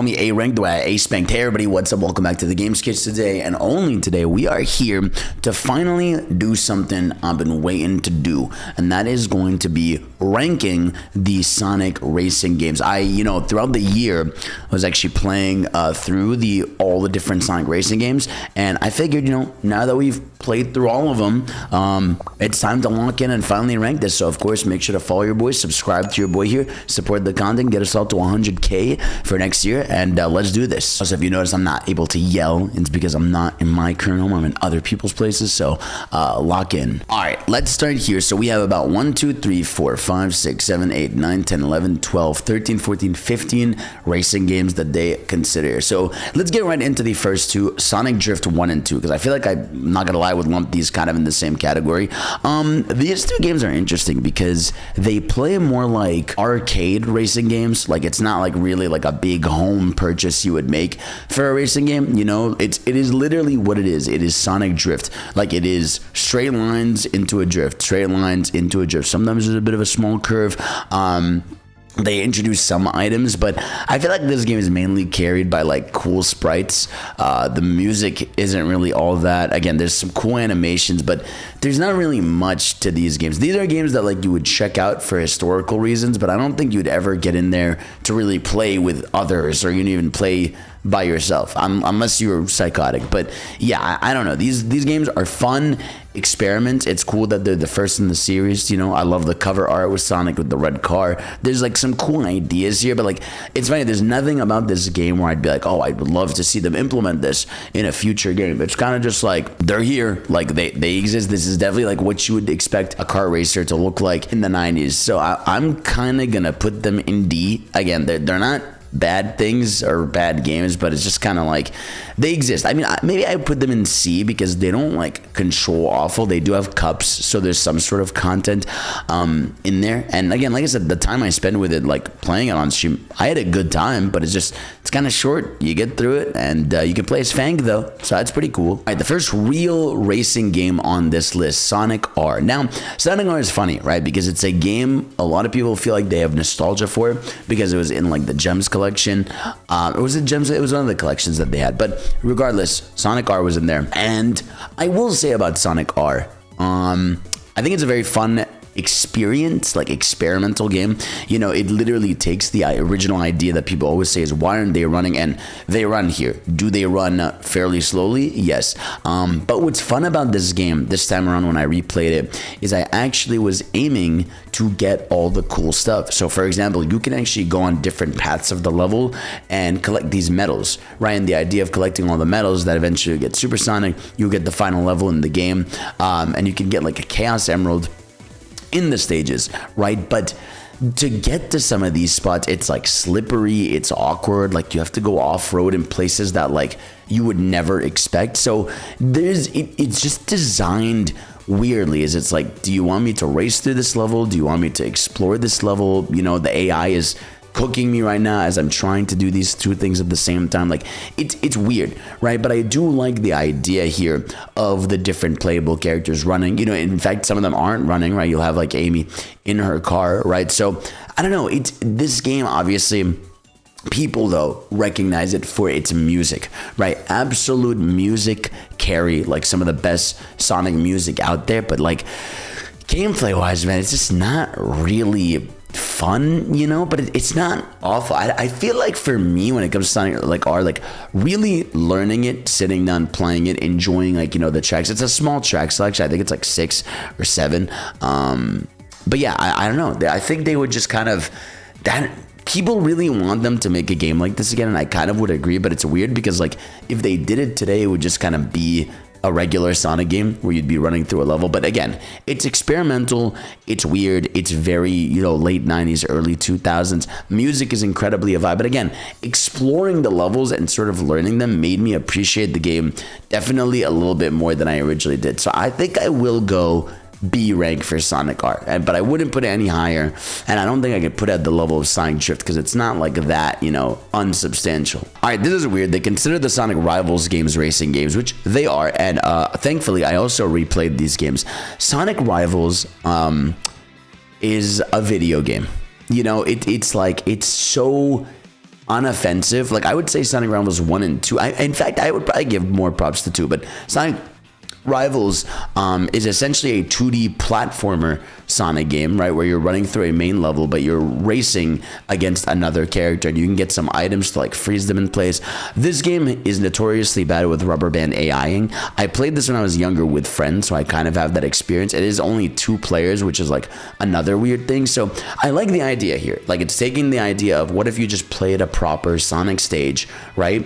call me A Rank, the way I A spanked. Hey everybody, what's up? Welcome back to the Game Sketch today, and only today we are here to finally do something I've been waiting to do, and that is going to be ranking the Sonic Racing games. Throughout the year, I was actually playing through all the different Sonic Racing games, and I figured, now that we've played through all of them, it's time to lock in and finally rank this. So of course, make sure to follow your boy, subscribe to your boy here, support the content, get us all to 100K for next year, and let's do this. So if you notice I'm not able to yell, it's because I'm not in my current home, I'm in other people's places, so lock in. All right, let's start here. So we have about 1, 2, 3, 4, 5, 6, 7, 8, 9, 10, 11, 12, 13, 14, 15 racing games that they consider. So let's get right into the first two, Sonic Drift 1 and 2, because I feel like I'm not gonna lie, I would lump these kind of in the same category. These two games are interesting because they play more like arcade racing games. Like, it's not like really like a big home purchase you would make for a racing game. It is literally what it is. It is Sonic Drift. Like, it is straight lines into a drift, straight lines into a drift. Sometimes there's a bit of a small curve. They introduce some items, but I feel like this game is mainly carried by like cool sprites. The music isn't really all that. Again, there's some cool animations, but there's not really much to these games. These are games that like you would check out for historical reasons, but I don't think you'd ever get in there to really play with others, or you'd even play by yourself, unless you're psychotic. But yeah, I don't know. These games are fun experiments. It's cool that they're the first in the series. I love the cover art with Sonic with the red car. There's like some cool ideas here, but like, it's funny, there's nothing about this game where I'd be like, oh, I would love to see them implement this in a future game. It's kind of just like, they're here, like they exist. This is definitely like what you would expect a car racer to look like in the 90s. So I'm kind of gonna put them in D. Again, they're not bad things or bad games, but it's just kind of like they exist. I mean, maybe I put them in C because they don't like control awful. They do have cups, so there's some sort of content in there. And again, like I said, the time I spent with it, like playing it on stream, I had a good time, but it's kind of short. You get through it, and you can play as Fang though, so that's pretty cool. All right, the first real racing game on this list, Sonic R. Now, Sonic R is funny, right? Because it's a game a lot of people feel like they have nostalgia for because it was in like the Gems collection. Or was it Gems? It was one of the collections that they had. But regardless, Sonic R was in there. And I will say about Sonic R, I think it's a very fun experience, like experimental game. It literally takes the original idea that people always say is, why aren't they running? And they run here. Do they run fairly slowly? Yes. But what's fun about this game this time around when I replayed it is I actually was aiming to get all the cool stuff. So for example, you can actually go on different paths of the level and collect these medals, right? And the idea of collecting all the medals that eventually get supersonic, you get the final level in the game, and you can get like a Chaos Emerald in the stages, right? But to get to some of these spots, it's like slippery, it's awkward, like you have to go off-road in places that like you would never expect. So it's just designed weirdly. It's like, do you want me to race through this level? Do you want me to explore this level? The AI is cooking me right now as I'm trying to do these two things at the same time. Like, it's weird, right? But I do like the idea here of the different playable characters running. In fact, some of them aren't running, right? You'll have like Amy in her car, right? So I don't know. This game, obviously, people though recognize it for its music, right? Absolute music carry, like some of the best Sonic music out there. But like gameplay wise, man, it's just not really fun, but it's not awful. I feel like for me, when it comes to Sonic like R, like really learning it, sitting down, playing it, enjoying like the tracks. It's a small track selection. I think it's like 6 or 7. But yeah, I don't know. I think they would just kind of that. People really want them to make a game like this again, and I kind of would agree. But it's weird because like if they did it today, it would just kind of be a regular Sonic game where you'd be running through a level. But again, it's experimental, it's weird, it's very, late 90s, early 2000s. Music is incredibly a vibe. But again, exploring the levels and sort of learning them made me appreciate the game definitely a little bit more than I originally did. So I think I will go B rank for Sonic R, but I wouldn't put it any higher, and I don't think I could put it at the level of Sonic Drift because it's not like that, unsubstantial. All right, this is weird. They consider the Sonic Rivals games racing games, which they are, and thankfully I also replayed these games. Sonic Rivals is a video game. It's like, it's so unoffensive. Like I would say Sonic Rivals 1 and 2. In fact, I would probably give more props to 2, but Sonic Rivals is essentially a 2D platformer Sonic game, right, where you're running through a main level, but you're racing against another character, and you can get some items to like freeze them in place. This game is notoriously bad with rubber band AIing. I played this when I was younger with friends, so I kind of have that experience. It is only 2 players, which is like another weird thing. So I like the idea here. Like it's taking the idea of what if you just played a proper Sonic stage, right?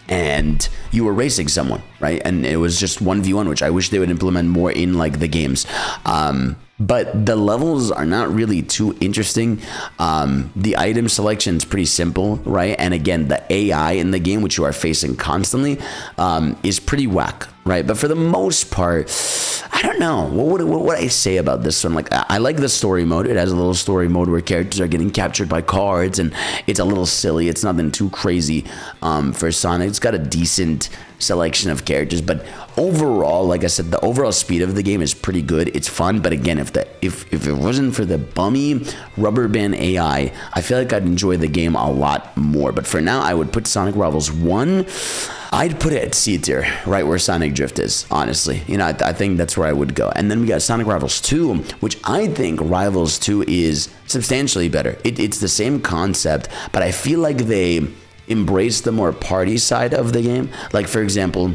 And you were racing someone, right? And it was just 1v1, which I wish they would implement more in like the games. But the levels are not really too interesting. The item selection is pretty simple, right? And again, the AI in the game, which you are facing constantly, is pretty whack, right? But for the most part, I don't know. What would I say about this one? Like, I like the story mode. It has a little story mode where characters are getting captured by cards, and it's a little silly. It's nothing too crazy for Sonic. It's got a decent selection of characters, but overall, like I said, the overall speed of the game is pretty good. It's fun, but again, if it wasn't for the bummy rubber band AI, I feel like I'd enjoy the game a lot more. But for now, I would put Sonic Rivals 1. I'd put it at C tier, right where Sonic Drift is, honestly. You know, I think that's where I would go. And then we got Sonic Rivals 2, which I think Rivals 2 is substantially better. It's the same concept, but I feel like they embrace the more party side of the game. Like, for example,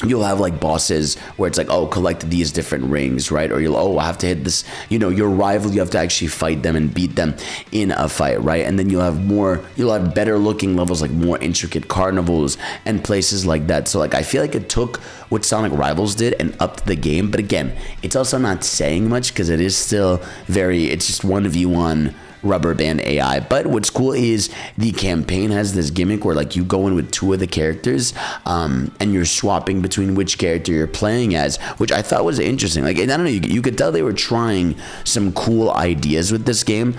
you'll have like bosses where it's like, oh, collect these different rings, right? Or I have to hit this, your rival, you have to actually fight them and beat them in a fight, right? And then you'll have better looking levels, like more intricate carnivals and places like that. So like, I feel like it took what Sonic Rivals did and upped the game. But again, it's also not saying much because it is still it's just 1v1 rubber band AI. But what's cool is the campaign has this gimmick where like you go in with 2 of the characters and you're swapping between which character you're playing as, which I thought was interesting. Like, I don't know, you could tell they were trying some cool ideas with this game.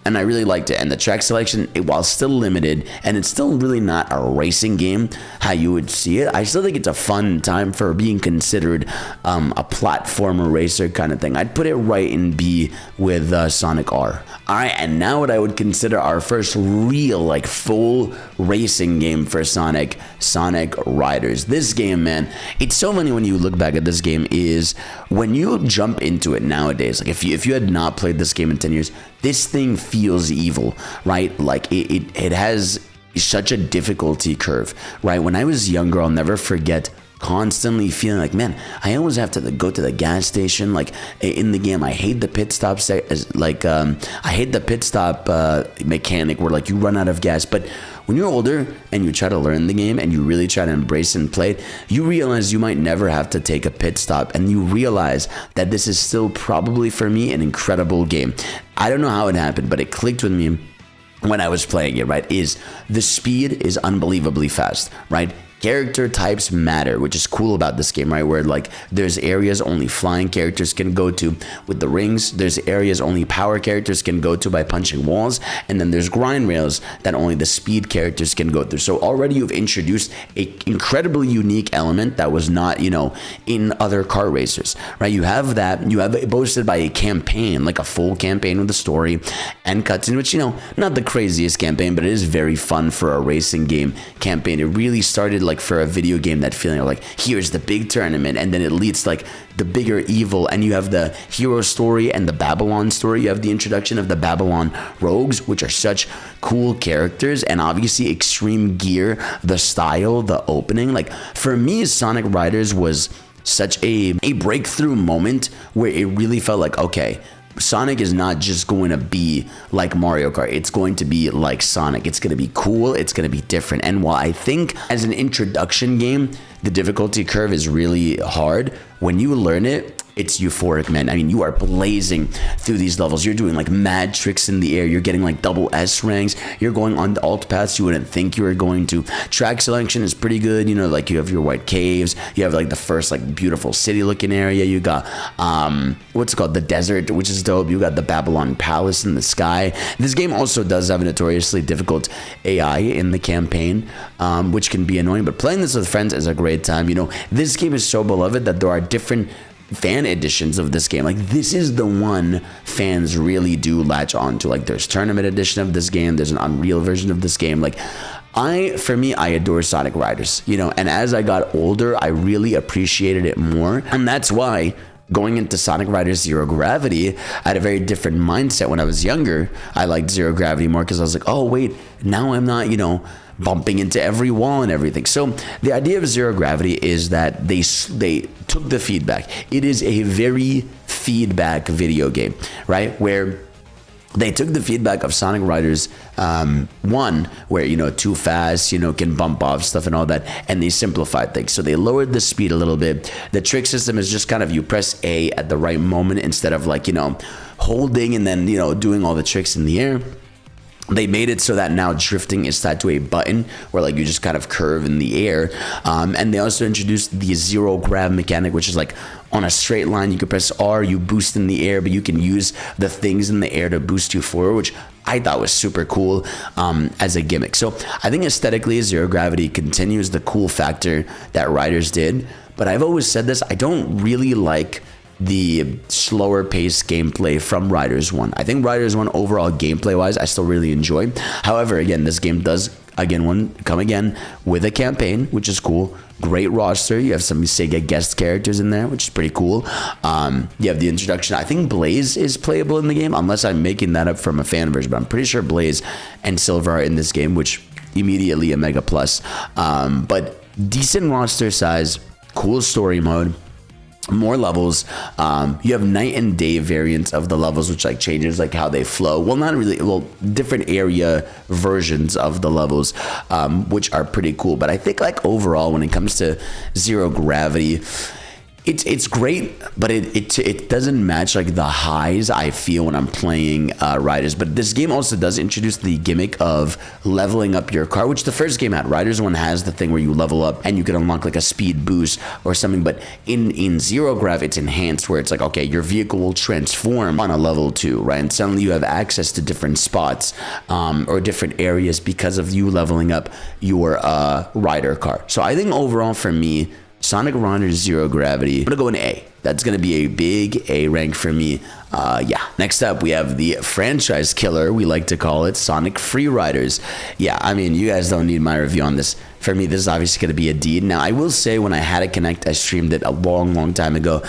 And I really liked it. And the track selection, while still limited, and it's still really not a racing game how you would see it, I still think it's a fun time for being considered a platformer racer kind of thing. I'd put it right in B with Sonic R. All right, and now what I would consider our first real, like, full racing game for Sonic Riders. This game, man, it's so funny when you look back at this game, is when you jump into it nowadays, like if you had not played this game in 10 years, this thing feels evil, right? Like it has such a difficulty curve, right? When I was younger, I'll never forget constantly feeling like, man, I always have to go to the gas station. Like in the game, I hate the pit stop I hate the pit stop mechanic where like you run out of gas. But when you're older and you try to learn the game and you really try to embrace and play it, you realize you might never have to take a pit stop, and you realize that this is still probably for me an incredible game. I don't know how it happened, but it clicked with me when I was playing it, right? Is the speed is unbelievably fast, right? Character types matter, which is cool about this game, right? Where like there's areas only flying characters can go to with the rings. There's areas only power characters can go to by punching walls. And then there's grind rails that only the speed characters can go through. So already you've introduced an incredibly unique element that was not, in other car racers, right? You have it boasted by a campaign, like a full campaign with a story and cutscene, which, not the craziest campaign, but it is very fun for a racing game campaign. It really started like for a video game, that feeling of like, here's the big tournament, and then it leads like the bigger evil, and you have the hero story and the Babylon story. You have the introduction of the Babylon Rogues, which are such cool characters, and obviously Extreme Gear, the style, the opening. Like for me, Sonic Riders was such a breakthrough moment where it really felt like, okay, Sonic is not just going to be like Mario Kart. It's going to be like Sonic. It's going to be cool. It's going to be different. And while I think as an introduction game, the difficulty curve is really hard, when you learn it, it's euphoric, man. I mean, you are blazing through these levels. You're doing like mad tricks in the air. You're getting like double S ranks. You're going on the alt paths you wouldn't think you were going to. Track selection is pretty good. Like you have your white caves. You have like the first like beautiful city looking area. You got what's it called? The desert, which is dope. You got the Babylon Palace in the sky. This game also does have a notoriously difficult AI in the campaign, which can be annoying. But playing this with friends is a great time. This game is so beloved that there are different fan editions of this game. Like, this is the one fans really do latch on to. Like, there's tournament edition of this game, there's an Unreal version of this game. Like, for me, I adore Sonic Riders, you know, and as I got older, I really appreciated it more. And that's why going into Sonic Riders Zero Gravity, I had a very different mindset. When I was younger, I liked Zero Gravity more because I was like, oh wait, now I'm not, you know, bumping into every wall and everything. So the idea of Zero Gravity is that they took the feedback. It is a very feedback video game, right? Where they took the feedback of Sonic Riders 1, where, you know, too fast, you know, can bump off stuff and all that, and they simplified things. So they lowered the speed a little bit. The trick system is just kind of, you press A at the right moment instead of, like, you know, holding and then, you know, doing all the tricks in the air. They made it so that now drifting is tied to a button where, like, you just kind of curve in the air. And they also introduced the zero grav mechanic, which is like on a straight line, you can press R, you boost in the air, but you can use the things in the air to boost you forward, which I thought was super cool as a gimmick. So I think aesthetically, Zero Gravity continues the cool factor that Riders did. But I've always said this, I don't really like the slower paced gameplay from Riders 1. I think Riders 1 overall gameplay wise, I still really enjoy. However, again, this game does come again with a campaign, which is cool. Great roster. You have some Sega guest characters in there, which is pretty cool. You have the introduction. I think Blaze is playable in the game, unless I'm making that up from a fan version, but I'm pretty sure Blaze and Silver are in this game, which immediately a mega plus. But decent roster size, cool story mode, more levels. You have night and day variants of the levels, which like changes like how they flow. Well, not really, well, different area versions of the levels, which are pretty cool. But I think like overall, when it comes to Zero Gravity, it's great, but it doesn't match like the highs I feel when I'm playing Riders. But this game also does introduce the gimmick of leveling up your car, which the first game had. Riders 1 has the thing where you level up and you can unlock like a speed boost or something. But in Zero Grav, it's enhanced, where it's like, okay, your vehicle will transform on a level 2, right? And suddenly you have access to different spots or different areas because of you leveling up your rider car. So I think overall for me, Sonic Riders Zero Gravity, I'm gonna go in A. That's gonna be a big A rank for me. Yeah. Next up, we have the franchise killer, we like to call it, Sonic Free Riders. Yeah, I mean, you guys don't need my review on this. For me, this is obviously gonna be a D. Now, I will say, when I had it connect, I streamed it a long time ago.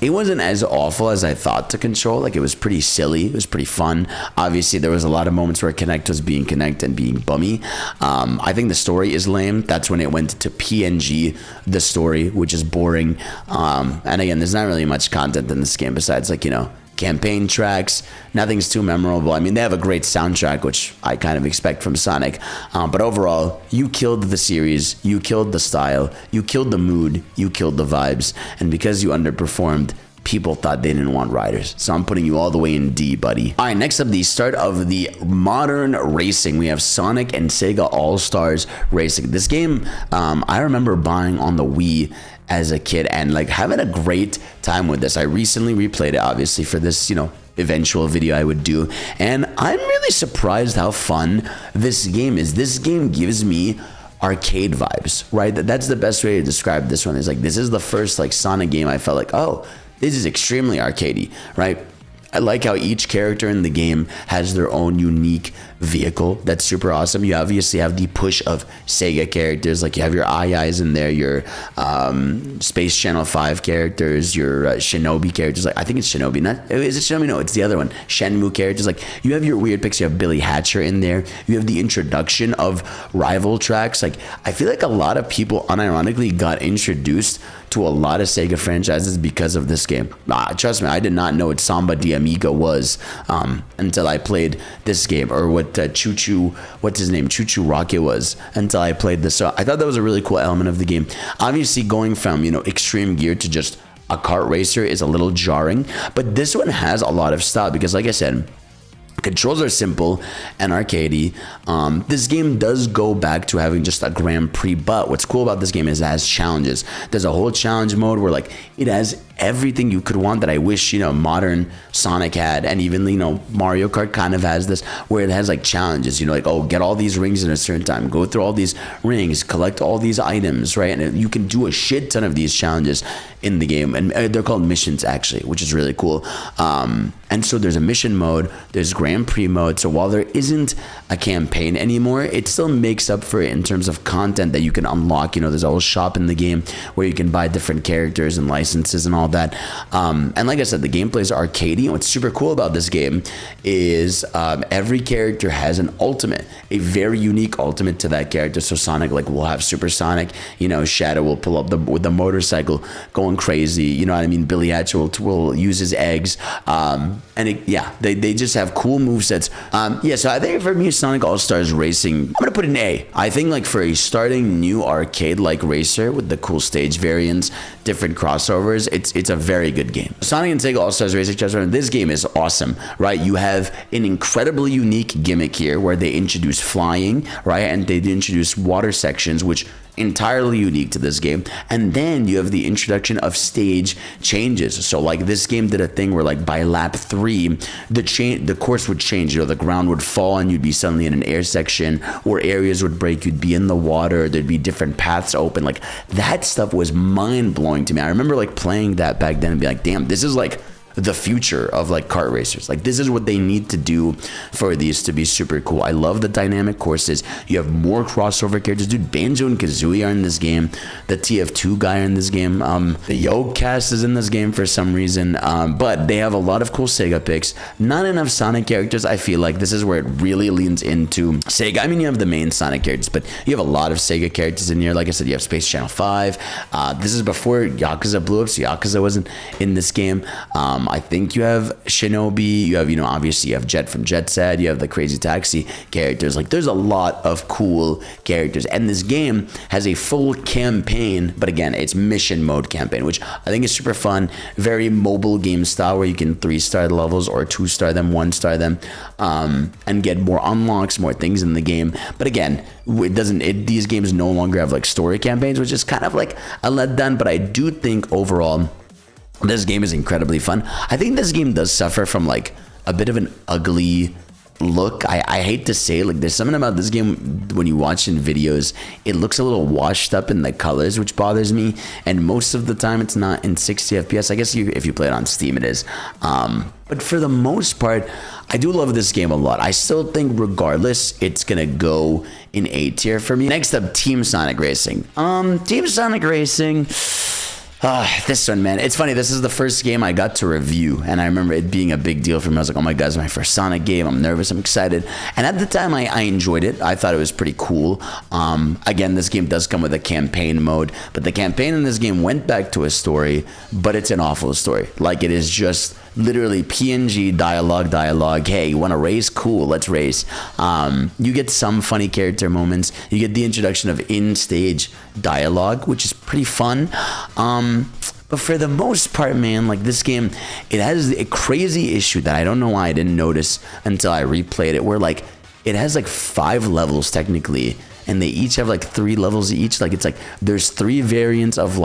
It wasn't as awful as I thought to control. Like, it was pretty silly. It was pretty fun. Obviously, there was a lot of moments where Connect was being Connect and being bummy. I think the story is lame. That's when it went to PNG, the story, which is boring. And again, there's not really much content in this game besides, like, you know, campaign tracks. Nothing's too memorable. I mean, they have a great soundtrack, which I kind of expect from Sonic. But overall, you killed the series, you killed the style, you killed the mood, you killed the vibes. And because you underperformed, people thought they didn't want Riders. So I'm putting you all the way in D, buddy. All right, next up, the start of the modern racing. We have Sonic and Sega All-Stars Racing. This game, I remember buying on the Wii as a kid and like having a great time with this. I recently replayed it, obviously, for this, you know, eventual video I would do, and I'm really surprised how fun this game is. This game gives me arcade vibes, right? That's the best way to describe this one. Is like, this is the first like Sonic game I felt like, oh, this is extremely arcadey, right? I like how each character in the game has their own unique vehicle. That's super awesome. You obviously have the push of Sega characters, like you have your Eyes in there, your Space Channel 5 characters, your Shinobi characters. Like, I think it's Shinobi. Not is it Shinobi? No, it's the other one. Shenmue characters. Like, you have your weird picks. You have Billy Hatcher in there. You have the introduction of rival tracks. Like, I feel like a lot of people unironically got introduced to a lot of Sega franchises because of this game. Trust me, I did not know what Samba de Amiga was until I played this game, or what what's his name, Choo Choo Rocket was, until I played this. So I thought that was a really cool element of the game. Obviously, going from, you know, Extreme Gear to just a kart racer is a little jarring, but this one has a lot of style because, like I said, controls are simple and arcadey. This game does go back to having just a Grand Prix, but what's cool about this game is it has challenges. There's a whole challenge mode where like it has everything you could want that I wish, you know, modern Sonic had, and even, you know, Mario Kart kind of has this, where it has like challenges, you know, like, oh, get all these rings in a certain time, go through all these rings, collect all these items, right? And you can do a shit ton of these challenges in the game, and they're called missions actually, which is really cool. And so there's a mission mode, there's Grand Prix mode. So while there isn't a campaign anymore, it still makes up for it in terms of content that you can unlock. You know, there's a whole shop in the game where you can buy different characters and licenses and all that. And like I said, the gameplay is arcadey. And what's super cool about this game is every character has an ultimate, a very unique ultimate to that character. So Sonic will have supersonic, you know, Shadow will pull up with the motorcycle going crazy, you know what I mean? Billy Hatcher will use his eggs, they just have cool movesets. So I think for me, Sonic All-Stars Racing, I'm gonna put an A. I think for a starting new arcade-like racer with the cool stage variants, different crossovers, it's a very good game. Sonic and Sega All-Stars Racing, this game is awesome, right? You have an incredibly unique gimmick here where they introduce flying, right? And they introduce water sections, which entirely unique to this game. And then you have the introduction of stage changes. So this game did a thing where by lap 3 the course would change. You know, the ground would fall and you'd be suddenly in an air section, or areas would break, you'd be in the water, there'd be different paths open. That stuff was mind-blowing to me. I remember playing that back then and be damn, this is the future of kart racers. This is what they need to do for these to be super cool. I love the dynamic courses. You have more crossover characters. Dude, Banjo and Kazooie are in this game. The TF2 guy are in this game. The Yoke cast is in this game for some reason. But they have a lot of cool Sega picks. Not enough Sonic characters. I feel like this is where it really leans into Sega. I mean, you have the main Sonic characters, but you have a lot of Sega characters in here. Like I said, you have Space Channel 5. This is before Yakuza blew up, so Yakuza wasn't in this game. I think you have Shinobi, you have, obviously you have Jet from Jet Set, you have the Crazy Taxi characters. There's a lot of cool characters, and this game has a full campaign, but again, it's mission mode campaign, which I think is super fun. Very mobile game style where you can 3-star the levels or 2-star them, 1-star them, and get more unlocks, more things in the game. But again, these games no longer have story campaigns, which is kind of a letdown, but I do think overall this game is incredibly fun. I think this game does suffer from a bit of an ugly look. I hate to say, there's something about this game when you watch in videos, it looks a little washed up in the colors, which bothers me. And most of the time, it's not in 60 FPS. I guess if you play it on Steam, it is. But for the most part, I do love this game a lot. I still think, regardless, it's gonna go in A tier for me. Next up, Team Sonic Racing. Team Sonic Racing. This one, man, it's funny. This is the first game I got to review, and I remember it being a big deal for me. I was like, oh my God, it's my first Sonic game. I'm nervous, I'm excited. And at the time, I enjoyed it. I thought it was pretty cool. Again, this game does come with a campaign mode, but the campaign in this game went back to a story, but it's an awful story. It is just literally PNG dialogue. Hey, you want to race? Cool, let's race. You get some funny character moments. You get the introduction of in-stage dialogue, which is pretty fun. But for the most part, man, this game, it has a crazy issue that I don't know why I didn't notice until I replayed it, where it has 5 levels technically, and they each have 3 levels each. There's 3 variants of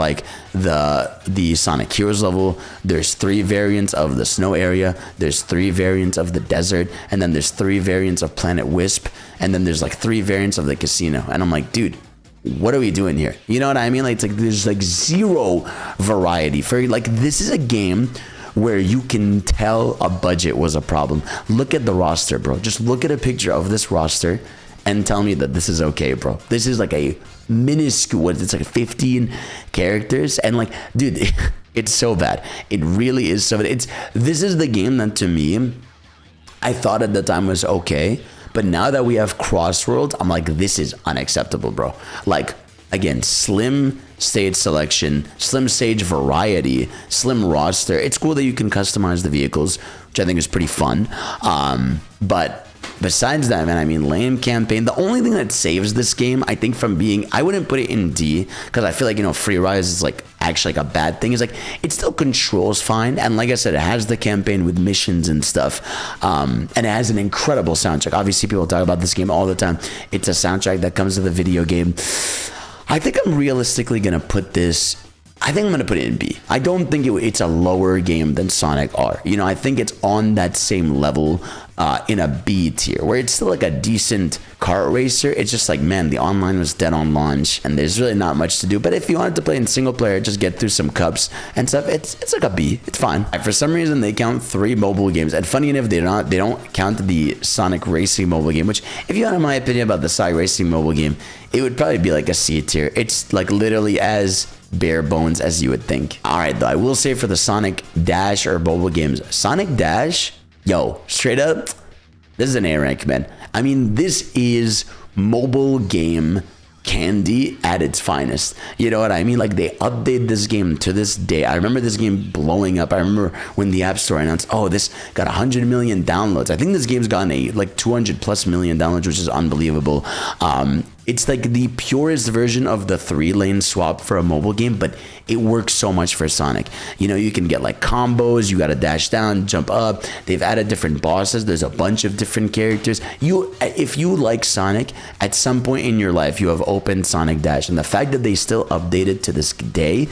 the Sonic Heroes level, there's 3 variants of the snow area, there's 3 variants of the desert, and then there's 3 variants of Planet Wisp, and then there's 3 variants of the casino. And I'm like, dude, what are we doing here? You know what I mean? There's zero variety for this is a game where you can tell a budget was a problem. Look at the roster, bro. Just look at a picture of this roster and tell me that this is okay, bro. This is a minuscule, it's 15 characters, and dude, it's so bad. It really is so bad. This is the game that, to me, I thought at the time was okay, but now that we have Crossworlds, I'm like, this is unacceptable, bro. Again, slim stage selection, slim stage variety, slim roster. It's cool that you can customize the vehicles, which I think is pretty fun. But besides that, man, I mean, lame campaign. The only thing that saves this game, I think, from being, I wouldn't put it in D, because I feel Free Rise is actually a bad thing. Is it still controls fine, and like I said, it has the campaign with missions and stuff, and it has an incredible soundtrack. Obviously, people talk about this game all the time. It's a soundtrack that comes with the video game. I think I'm realistically gonna put this, I think I'm gonna put it in B. I don't think it's a lower game than Sonic R. I think it's on that same level in a B tier, where it's still like a decent kart racer. It's just like, man, the online was dead on launch, and there's really not much to do. But if you wanted to play in single player, just get through some cups and stuff, it's like a B. It's fine. For some reason, they count 3 mobile games, and funny enough, they don't count the Sonic Racing mobile game. Which, if you want my opinion about the Sonic Racing mobile game, it would probably be like a C tier. It's like literally as bare bones as you would think. All right, though, I will say for the Sonic Dash or mobile games, Sonic Dash, yo, straight up, this is an A rank, man. I mean, this is mobile game candy at its finest. You know what I mean? Like, they update this game to this day. I remember this game blowing up. I remember when the App Store announced, oh, this got 100 million downloads. I think this game's gotten like 200 plus million downloads, which is unbelievable. It's like the purest version of the 3-lane swap for a mobile game, but it works so much for Sonic. You know, you can get like combos, you gotta dash down, jump up. They've added different bosses. There's a bunch of different characters. If you like Sonic, at some point in your life, you have opened Sonic Dash, and the fact that they still update it to this day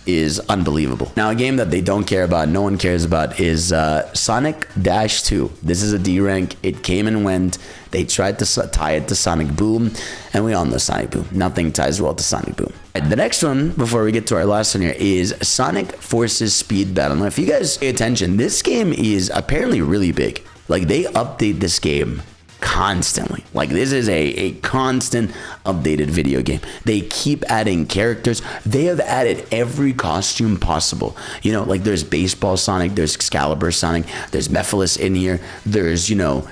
is unbelievable. Now, a game that they don't care about, no one cares about, is Sonic Dash 2. This is a D rank. It came and went. They tried to tie it to Sonic Boom, and we all know Sonic Boom. Nothing ties well to Sonic Boom. The next one, before we get to our last one here, is Sonic Forces Speed Battle. Now, if you guys pay attention, this game is apparently really big. Like, they update this game constantly. Like, this is a constant updated video game. They keep adding characters. They have added every costume possible. You know, like, there's Baseball Sonic, there's Excalibur Sonic, there's Mephiles in here, there's, you know,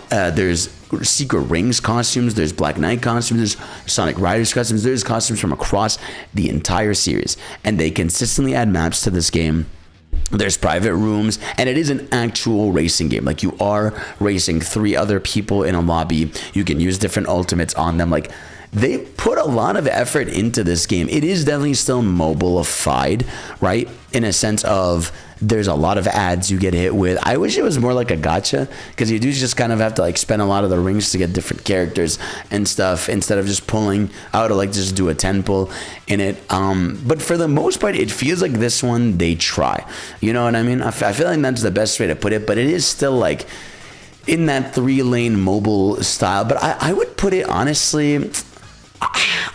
there's Secret Rings costumes, there's Black Knight costumes, there's Sonic Riders costumes, there's costumes from across the entire series, and they consistently add maps to this game. There's private rooms, and it is an actual racing game. Like, you are racing 3 other people in a lobby. You can use different ultimates on them. Like, they put a lot of effort into this game. It is definitely still mobile-ified, right? In a sense of there's a lot of ads you get hit with. I wish it was more like a gacha, because you do just kind of have to like spend a lot of the rings to get different characters and stuff, instead of just pulling out or like just do a 10 pull in it. But for the most part, it feels like this one they try. You know what I mean? I feel like that's the best way to put it, but it is still like in that 3-lane mobile style. But I would put it, honestly,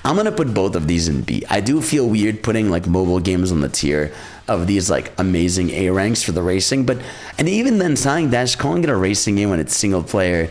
I'm gonna put both of these in B. I do feel weird putting like mobile games on the tier of these like amazing A ranks for the racing, and even then, Sonic Dash, calling it a racing game when it's single player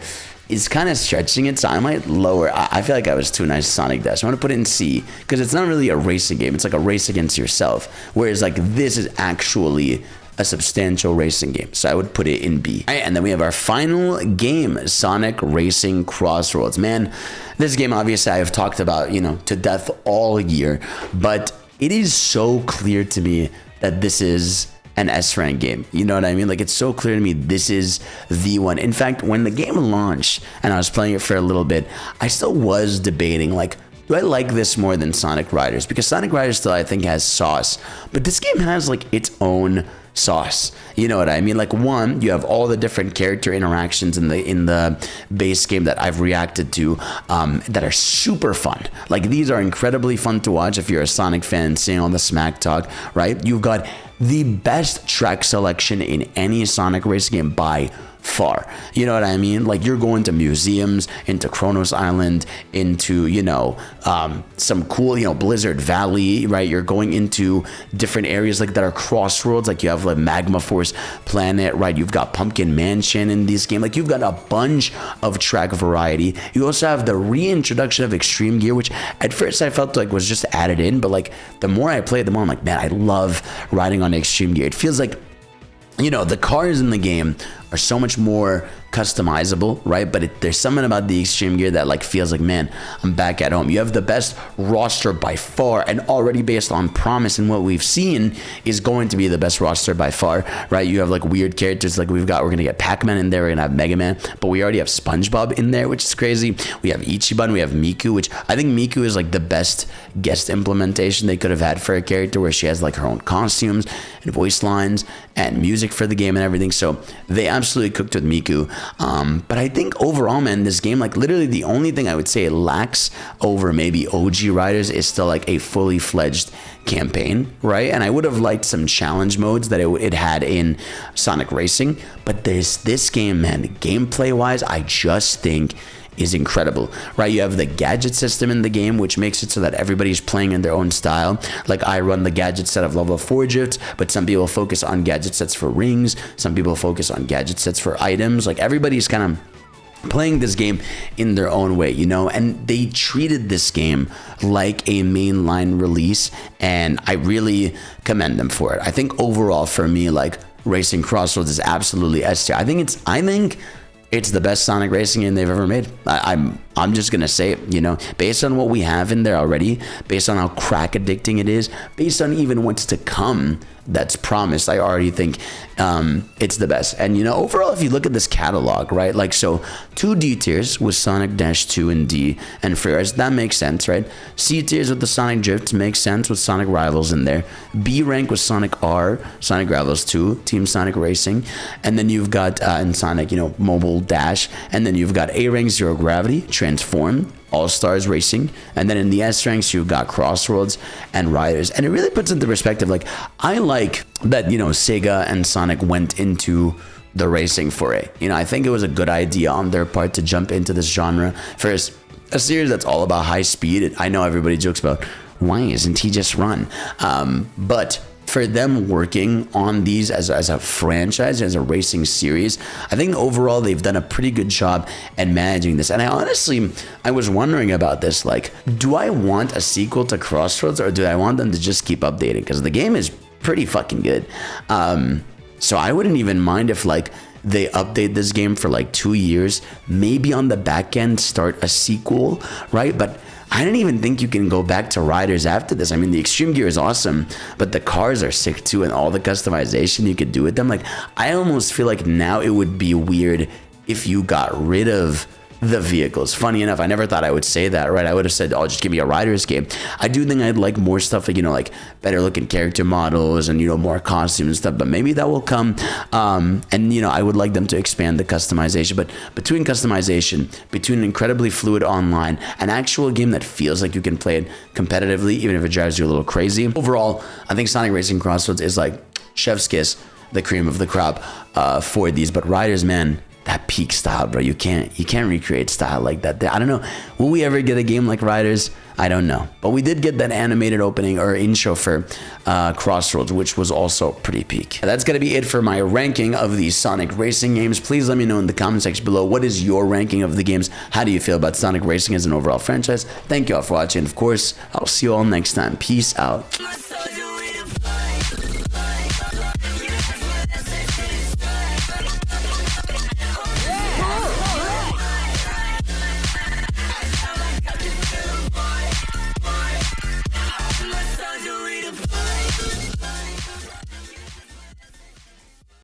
is kind of stretching it, so I might lower. I feel like I was too nice to Sonic Dash. I'm gonna put it in C, because it's not really a racing game. It's like a race against yourself, whereas like this is actually a substantial racing game, so I would put it in B. All right, and then we have our final game, Sonic Racing CrossWorlds. Man, this game, obviously, I have talked about, you know, to death all year, but it is so clear to me that this is an S rank game. You know what I mean? Like, it's so clear to me this is the one. In fact, when the game launched and I was playing it for a little bit, I still was debating, like, do I like this more than Sonic Riders? Because Sonic Riders still, I think, has sauce, but this game has like its own sauce. You know what I mean? Like, one, you have all the different character interactions in the base game that I've reacted to that are super fun. Like, these are incredibly fun to watch if you're a Sonic fan, seeing all the smack talk, right? You've got the best track selection in any Sonic racing game by far. You know what I mean? Like, you're going to museums, into Kronos Island, into, you know, some cool, you know, Blizzard Valley, right? You're going into different areas like that are Crossroads. Like, you have like Magma Force Planet, right? You've got Pumpkin Mansion in this game. Like, you've got a bunch of track variety. You also have the reintroduction of Extreme Gear, which at first I felt like was just added in, but like the more I play, the more I'm like, man, I love riding on Extreme Gear. It feels like, you know, the cars in the game are so much more customizable, right? But there's something about the Extreme Gear that like feels like, man, I'm back at home. You have the best roster by far, and already based on promise and what we've seen is going to be the best roster by far, right? You have like weird characters, like we're gonna get Pac-Man in there, we're gonna have Mega Man, but we already have SpongeBob in there, which is crazy. We have Ichiban, we have Miku, which I think Miku is like the best guest implementation they could have had for a character, where she has like her own costumes and voice lines and music for the game and everything. So they absolutely cooked with Miku. But I think overall, man, this game, like literally the only thing I would say it lacks over maybe OG Riders is still like a fully fledged campaign, right? And I would have liked some challenge modes that it had in Sonic Racing. But this game, man, gameplay wise, I just think is incredible, right? You have the gadget system in the game, which makes it so that everybody's playing in their own style. Like I run the gadget set of level 4 drifts, but some people focus on gadget sets for rings. Some people focus on gadget sets for items. Like everybody's kind of playing this game in their own way, you know, and they treated this game like a mainline release, and I really commend them for it. I think overall for me, like Racing Crossroads is absolutely S tier. I think it's the best Sonic Racing game they've ever made. I'm just gonna say it, you know, based on what we have in there already, based on how crack addicting it is, based on even what's to come that's promised, I already think it's the best. And you know, overall, if you look at this catalog, right, like, so 2 D tiers with Sonic Dash 2 and D and Freerise, that makes sense, right? C tiers with the Sonic Drifts makes sense with Sonic Rivals in there. B rank with Sonic R, Sonic Rivals 2, Team Sonic Racing, and then you've got in Sonic, you know, Mobile Dash, and then you've got A rank Zero Gravity, Transform, All Stars Racing, and then in the S ranks you've got Crossroads and Riders. And it really puts into perspective, like, I like that, you know, Sega and Sonic went into the racing foray. You know, I think it was a good idea on their part to jump into this genre for a series that's all about high speed. I know everybody jokes about why isn't he just run, but for them working on these as a franchise, as a racing series, I think overall they've done a pretty good job at managing this. And I was wondering about this, like, do I want a sequel to Crossroads, or do I want them to just keep updating? Because the game is pretty fucking good. So I wouldn't even mind if, like, they update this game for like 2 years, maybe on the back end start a sequel, right? But I don't even think you can go back to Riders after this. I mean, the Extreme Gear is awesome, but the cars are sick too, and all the customization you could do with them. Like, I almost feel like now it would be weird if you got rid of the vehicles. Funny enough, I never thought I would say that, right? I would have said, oh, just give me a Riders game. I do think I'd like more stuff, like, you know, like better looking character models and, you know, more costumes and stuff, but maybe that will come. And, you know, I would like them to expand the customization, but between an incredibly fluid online, an actual game that feels like you can play it competitively, even if it drives you a little crazy. Overall, I think Sonic Racing Crossroads is like chef's kiss, the cream of the crop for these. But Riders, man, that peak style, bro, you can't recreate style like that. I don't know, will we ever get a game like Riders? I don't know, but we did get that animated opening or intro for Crossroads, which was also pretty peak. That's gonna be it for my ranking of these Sonic Racing games. Please let me know in the comment section below, what is your ranking of the games? How do you feel about Sonic Racing as an overall franchise? Thank you all for watching. Of course, I'll see you all next time. Peace out.